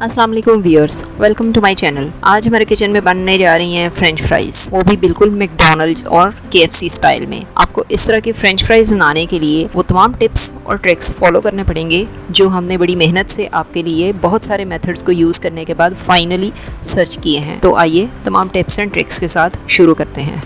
अस्सलाम वालेकुम viewers, welcome to my channel. आज हमारे किचन में बनने जा रही हैं फ्रेंच फ्राइज़, वो भी बिल्कुल मैकडॉनल्ड्स और केएफसी स्टाइल में। आपको इस तरह की फ्रेंच फ्राइज़ बनाने के लिए वो तमाम टिप्स और ट्रिक्स फॉलो करने पड़ेंगे जो हमने बड़ी मेहनत से आपके लिए बहुत सारे मेथड्स को यूज़ करने के बाद फाइनली सर्च किए हैं। तो आइए तमाम टिप्स एंड ट्रिक्स के साथ शुरू करते हैं।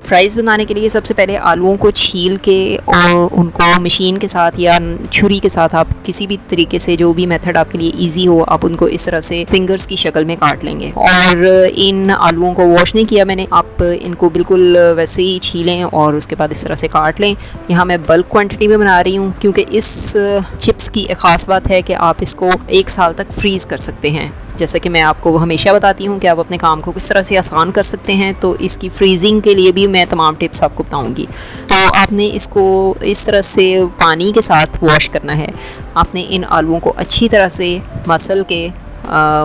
फ्राइज़ बनाने के लिए सबसे पहले आलूओं को छील के और उनको मशीन के साथ या छुरी के साथ, आप किसी भी तरीके से जो भी मेथड आपके लिए इजी हो, आप उनको इस तरह से फिंगर्स की शक्ल में काट लेंगे। और इन आलूओं को वॉश नहीं किया मैंने, आप इनको बिल्कुल वैसे ही छीलें और उसके बाद इस तरह से काट लें। यहाँ मैं बल्क क्वांटिटी में बना रही हूँ क्योंकि इस चिप्स की एक ख़ास बात है कि आप इसको 1 साल तक फ्रीज़ कर सकते हैं। जैसे कि मैं आपको हमेशा बताती हूँ कि आप अपने काम को किस तरह से आसान कर सकते हैं, तो इसकी फ्रीजिंग के लिए भी मैं तमाम टिप्स आपको बताऊँगी। तो आपने इसको इस तरह से पानी के साथ वॉश करना है। आपने इन आलूओं को अच्छी तरह से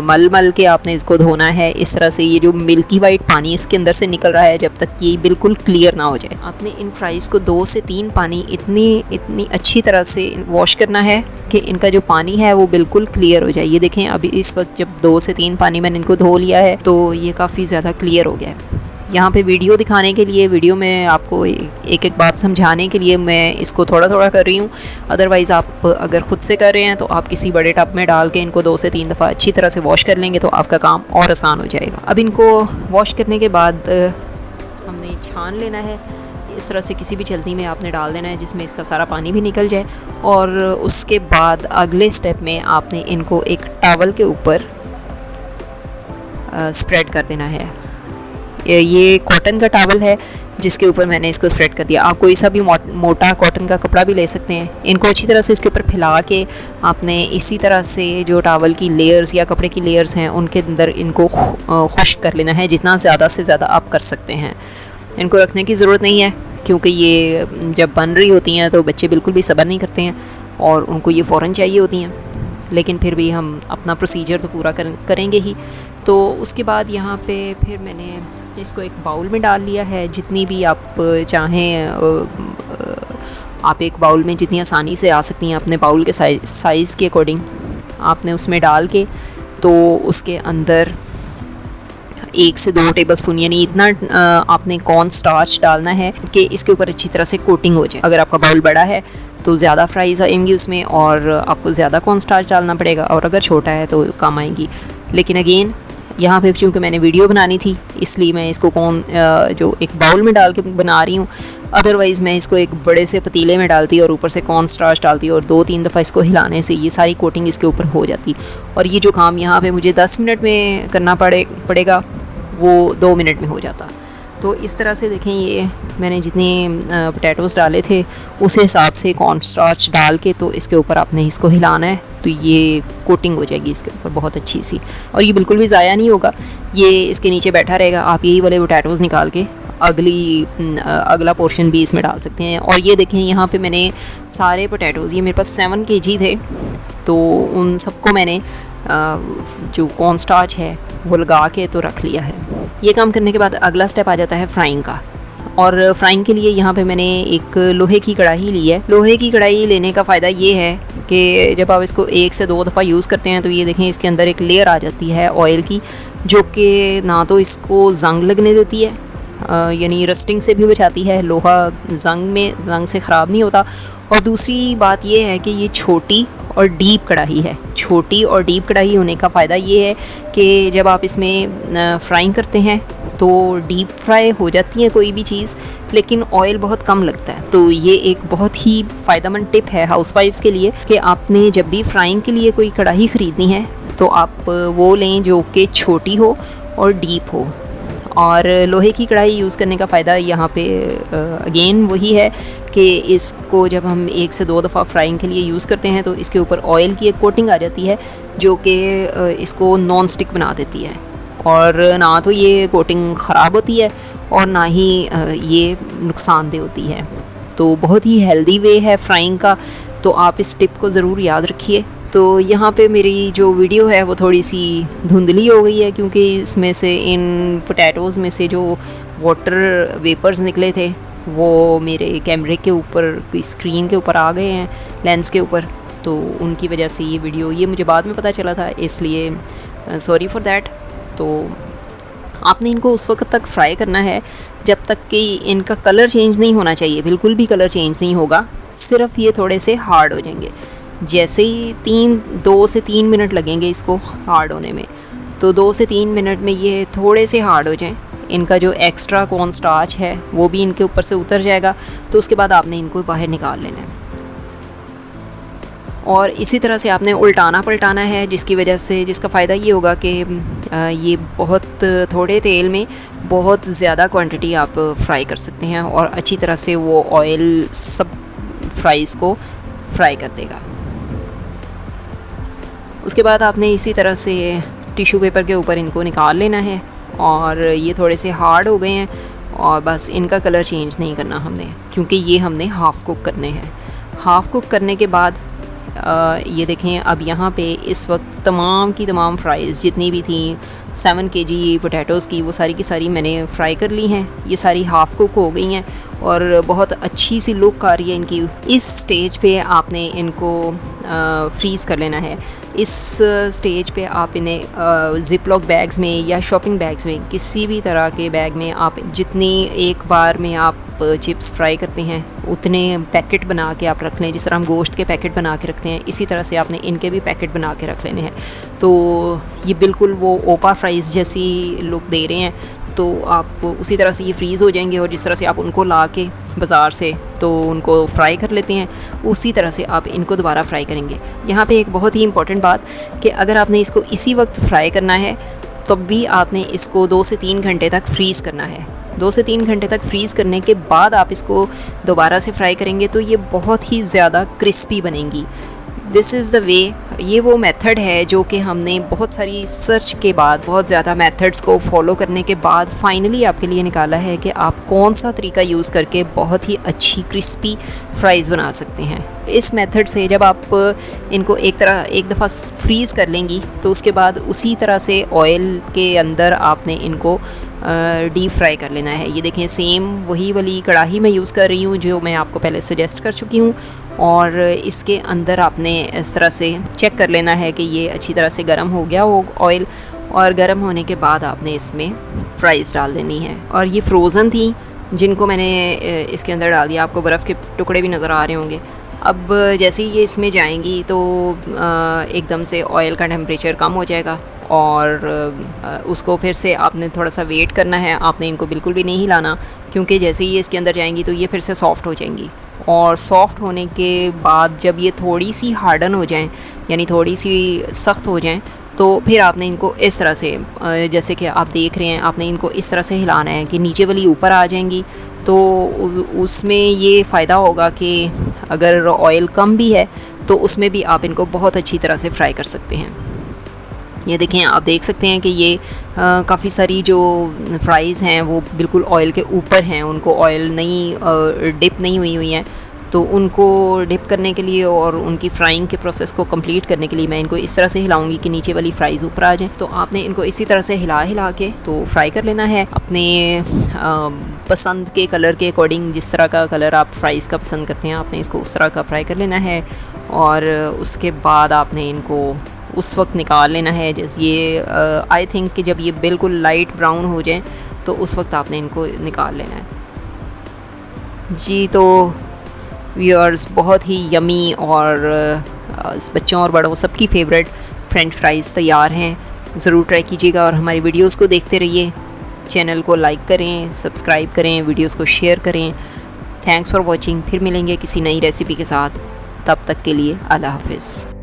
मल के आपने इसको धोना है। इस तरह से ये जो मिल्की वाइट पानी इसके अंदर से निकल रहा है, जब तक ये बिल्कुल क्लियर ना हो जाए। आपने इन फ्राइज़ को 2 से 3 पानी इतनी अच्छी तरह से वॉश करना है कि इनका जो पानी है वो बिल्कुल क्लियर हो जाए। ये देखें, अभी इस वक्त जब 2 से 3 पानी मैंने इनको धो लिया है तो ये काफ़ी ज़्यादा क्लियर हो गया है। यहाँ पे वीडियो दिखाने के लिए, वीडियो में आपको एक एक बात समझाने के लिए मैं इसको थोड़ा थोड़ा कर रही हूँ। अदरवाइज़ आप अगर ख़ुद से कर रहे हैं तो आप किसी बड़े टब में डाल के इनको 2 से 3 दफ़ा अच्छी तरह से वॉश कर लेंगे तो आपका काम और आसान हो जाएगा। अब इनको वॉश करने के बाद हमने छान लेना है। इस तरह से किसी भी चलनी में आपने डाल देना है जिसमें इसका सारा पानी भी निकल जाए। और उसके बाद अगले स्टेप में आपने इनको एक टॉवल के ऊपर स्प्रेड कर देना है। ये कॉटन का टॉवल है जिसके ऊपर मैंने इसको स्प्रेड कर दिया। आप कोई सा भी मोटा कॉटन का कपड़ा भी ले सकते हैं। इनको अच्छी तरह से इसके ऊपर फैला के आपने इसी तरह से जो टॉवल की लेयर्स या कपड़े की लेयर्स हैं उनके अंदर इनको खुश्क कर लेना है, जितना ज़्यादा से ज़्यादा आप कर सकते हैं। इनको रखने की ज़रूरत नहीं है क्योंकि ये जब बन रही होती हैं तो बच्चे बिल्कुल भी सब्र नहीं करते हैं और उनको ये फ़ौरन चाहिए होती हैं, लेकिन फिर भी हम अपना प्रोसीजर तो पूरा करेंगे ही। तो उसके बाद यहाँ पे फिर मैंने इसको एक बाउल में डाल लिया है। जितनी भी आप चाहें आप एक बाउल में जितनी आसानी से आ सकती हैं अपने बाउल के साइज़ के अकॉर्डिंग आपने उसमें डाल के, तो उसके अंदर 1 से 2 टेबलस्पून यानी इतना आपने कॉर्न स्टार्च डालना है कि इसके ऊपर अच्छी तरह से कोटिंग हो जाए। अगर आपका बाउल बड़ा है तो ज़्यादा फ्राइज़ आएंगी उसमें और आपको ज़्यादा कॉर्न स्टार्च डालना पड़ेगा, और अगर छोटा है तो कम आएंगी। लेकिन अगेन यहाँ पे चूँकि मैंने वीडियो बनानी थी इसलिए मैं इसको जो एक बाउल में डाल के बना रही हूँ। अदरवाइज़ मैं इसको एक बड़े से पतीले में डालती और ऊपर से कॉर्न स्टार्च डालती और 2-3 दफ़ा इसको हिलाने से ये सारी कोटिंग इसके ऊपर हो जाती। और ये जो काम यहाँ पे मुझे 10 मिनट में करना पड़ेगा वो 2 मिनट में हो जाता। तो इस तरह से देखें, ये मैंने जितने पोटैटोज़ डाले थे उस हिसाब से कॉर्न स्टार्च डाल के तो इसके ऊपर आपने इसको हिलाना है, तो ये कोटिंग हो जाएगी इसके ऊपर बहुत अच्छी सी, और ये बिल्कुल भी ज़ाया नहीं होगा, ये इसके नीचे बैठा रहेगा। आप यही वाले पोटैटोज़ निकाल के अगला पोर्शन भी इसमें डाल सकते हैं। और ये देखें, यहाँ पे मैंने सारे पोटैटोज़, ये मेरे पास 7 kg थे, तो उन सबको मैंने जो कॉर्न स्टार्च है वो लगा के तो रख लिया है। ये काम करने के बाद अगला स्टेप आ जाता है फ्राइंग का। और फ्राइंग के लिए यहाँ पे मैंने एक लोहे की कढ़ाई ली है। लोहे की कढ़ाई लेने का फ़ायदा ये है कि जब आप इसको 1 से 2 दफ़ा यूज़ करते हैं तो ये देखें इसके अंदर एक लेयर आ जाती है ऑयल की, जो कि ना तो इसको जंग लगने देती है, यानी रस्टिंग से भी बचाती है। लोहा जंग से ख़राब नहीं होता। और दूसरी बात ये है कि ये छोटी और डीप कढ़ाई है। छोटी और डीप कढ़ाई होने का फ़ायदा ये है कि जब आप इसमें फ्राइंग करते हैं तो डीप फ्राई हो जाती है कोई भी चीज़, लेकिन ऑयल बहुत कम लगता है। तो ये एक बहुत ही फ़ायदेमंद टिप है हाउसवाइफ्स के लिए कि आपने जब भी फ्राइंग के लिए कोई कढ़ाई ख़रीदनी है तो आप वो लें जो कि छोटी हो और डीप हो। और लोहे की कढ़ाई यूज़ करने का फ़ायदा यहाँ पे अगेन वही है कि इसको जब हम 1 से 2 दफ़ा फ्राइंग के लिए यूज़ करते हैं तो इसके ऊपर ऑयल की एक कोटिंग आ जाती है जो कि इसको नॉन स्टिक बना देती है। और ना तो ये कोटिंग ख़राब होती है और ना ही ये नुकसानदेह होती है। तो बहुत ही हेल्दी वे है फ्राइंग का, तो आप इस टिप को ज़रूर याद रखिए। तो यहाँ पे मेरी जो वीडियो है वो थोड़ी सी धुंधली हो गई है क्योंकि इसमें से इन पोटैटोज़ में से जो वाटर वेपर्स निकले थे वो मेरे कैमरे के ऊपर, स्क्रीन के ऊपर आ गए हैं, लेंस के ऊपर, तो उनकी वजह से ये वीडियो, ये मुझे बाद में पता चला था, इसलिए सॉरी फॉर दैट। तो आपने इनको उस वक्त तक फ्राई करना है जब तक कि इनका कलर चेंज नहीं होना चाहिए, बिल्कुल भी कलर चेंज नहीं होगा, सिर्फ ये थोड़े से हार्ड हो जाएंगे। जैसे ही 2 से 3 मिनट लगेंगे इसको हार्ड होने में, तो 2 से 3 मिनट में ये थोड़े से हार्ड हो जाएं, इनका जो एक्स्ट्रा कॉर्न स्टार्च है वो भी इनके ऊपर से उतर जाएगा। तो उसके बाद आपने इनको बाहर निकाल लेना है और इसी तरह से आपने उल्टाना पलटाना है, जिसकी वजह से, जिसका फ़ायदा ये होगा कि ये बहुत थोड़े तेल में बहुत ज़्यादा क्वांटिटी आप फ्राई कर सकते हैं और अच्छी तरह से वो ऑयल सब फ्राइज़ को फ्राई कर देगा। उसके बाद आपने इसी तरह से टिश्यू पेपर के ऊपर इनको निकाल लेना है और ये थोड़े से हार्ड हो गए हैं और बस इनका कलर चेंज नहीं करना हमने, क्योंकि ये हमने हाफ़ कुक करने हैं। हाफ़ कुक करने के बाद ये देखें, अब यहाँ पे इस वक्त तमाम की तमाम फ्राइज़ जितनी भी थी 7 kg पोटैटोज़ की, वो सारी की सारी मैंने फ्राई कर ली हैं। ये सारी हाफ़ कुक हो गई हैं और बहुत अच्छी सी लुक आ रही है इनकी। इस स्टेज पे आपने इनको फ्रीज़ कर लेना है। इस स्टेज पे आप इन्हें ज़िप-लॉक बैग्स में या शॉपिंग बैग्स में, किसी भी तरह के बैग में, आप जितनी एक बार में आप चिप्स फ्राई करते हैं उतने पैकेट बना के आप रख लें। जिस तरह हम गोश्त के पैकेट बना के रखते हैं, इसी तरह से आपने इनके भी पैकेट बना के रख लेने हैं। तो ये बिल्कुल वो ओपा फ्राइज़ जैसी लुक दे रहे हैं, तो आप उसी तरह से ये फ्रीज़ हो जाएंगे और जिस तरह से आप उनको ला के बाज़ार से तो उनको फ्राई कर लेते हैं, उसी तरह से आप इनको दोबारा फ्राई करेंगे। यहाँ पे एक बहुत ही इंपॉर्टेंट बात कि अगर आपने इसको इसी वक्त फ्राई करना है तब भी आपने इसको 2 से 3 घंटे तक फ्रीज़ करना है। 2 से 3 घंटे तक फ्रीज़ करने के बाद आप इसको दोबारा से फ्राई करेंगे तो ये बहुत ही ज़्यादा क्रिस्पी बनेंगी। दिस इज़ द वे, ये वो मेथड है जो कि हमने बहुत सारी सर्च के बाद, बहुत ज़्यादा मेथड्स को फॉलो करने के बाद फाइनली आपके लिए निकाला है कि आप कौन सा तरीका यूज़ करके बहुत ही अच्छी क्रिस्पी फ्राइज़ बना सकते हैं। इस मेथड से जब आप इनको एक दफ़ा फ्रीज़ कर लेंगी तो उसके बाद उसी तरह से ऑयल के अंदर आपने इनको डीप फ्राई कर लेना है। ये देखें, सेम वही वाली कढ़ाई मैं यूज़ कर रही हूँ जो मैं आपको पहले सजेस्ट कर चुकी हूँ और इसके अंदर आपने इस तरह से चेक कर लेना है कि ये अच्छी तरह से गर्म हो गया हो ऑयल, और गर्म होने के बाद आपने इसमें फ्राइज़ डाल देनी है। और ये फ्रोज़न थी जिनको मैंने इसके अंदर डाल दिया, आपको बर्फ़ के टुकड़े भी नज़र आ रहे होंगे। अब जैसे ही ये इसमें जाएंगी तो एकदम से ऑयल का टेम्परेचर कम हो जाएगा और उसको फिर से आपने थोड़ा सा वेट करना है। आपने इनको बिल्कुल भी नहीं हिलाना, क्योंकि जैसे ही ये इसके अंदर जाएंगी तो ये फिर से सॉफ़्ट हो जाएंगी। और सॉफ़्ट होने के बाद जब ये थोड़ी सी हार्डन हो जाएं, यानी थोड़ी सी सख्त हो जाएं, तो फिर आपने इनको इस तरह से, जैसे कि आप देख रहे हैं, आपने इनको इस तरह से हिलाना है कि नीचे वाली ऊपर आ जाएंगी। तो उसमें ये फ़ायदा होगा कि अगर ऑयल कम भी है तो उसमें भी आप इनको बहुत अच्छी तरह से फ्राई कर सकते हैं। ये देखें, आप देख सकते हैं कि ये काफ़ी सारी जो फ्राइज़ हैं वो बिल्कुल ऑयल के ऊपर हैं, उनको ऑयल नहीं डिप नहीं हुई हैं। तो उनको डिप करने के लिए और उनकी फ्राइंग के प्रोसेस को कंप्लीट करने के लिए मैं इनको इस तरह से हिलाऊंगी कि नीचे वाली फ्राइज़ ऊपर आ जाएं। तो आपने इनको इसी तरह से हिला के तो फ्राई कर लेना है अपने पसंद के कलर के अकॉर्डिंग। जिस तरह का कलर आप फ्राइज़ का पसंद करते हैं आपने इसको उस तरह का फ्राई कर लेना है और उसके बाद आपने इनको उस वक्त निकाल लेना है। ये आई थिंक कि जब ये बिल्कुल लाइट ब्राउन हो जाए तो उस वक्त आपने इनको निकाल लेना है जी। तो व्यूअर्स, बहुत ही यमी और बच्चों और बड़ों सबकी फेवरेट फ्रेंच फ्राइज़ तैयार हैं। ज़रूर ट्राई कीजिएगा और हमारी वीडियोस को देखते रहिए। चैनल को लाइक करें, सब्सक्राइब करें, वीडियोस को शेयर करें। Thanks for watching. फिर मिलेंगे किसी नई रेसिपी के साथ, तब तक के लिए अल्लाह हाफ़िज़।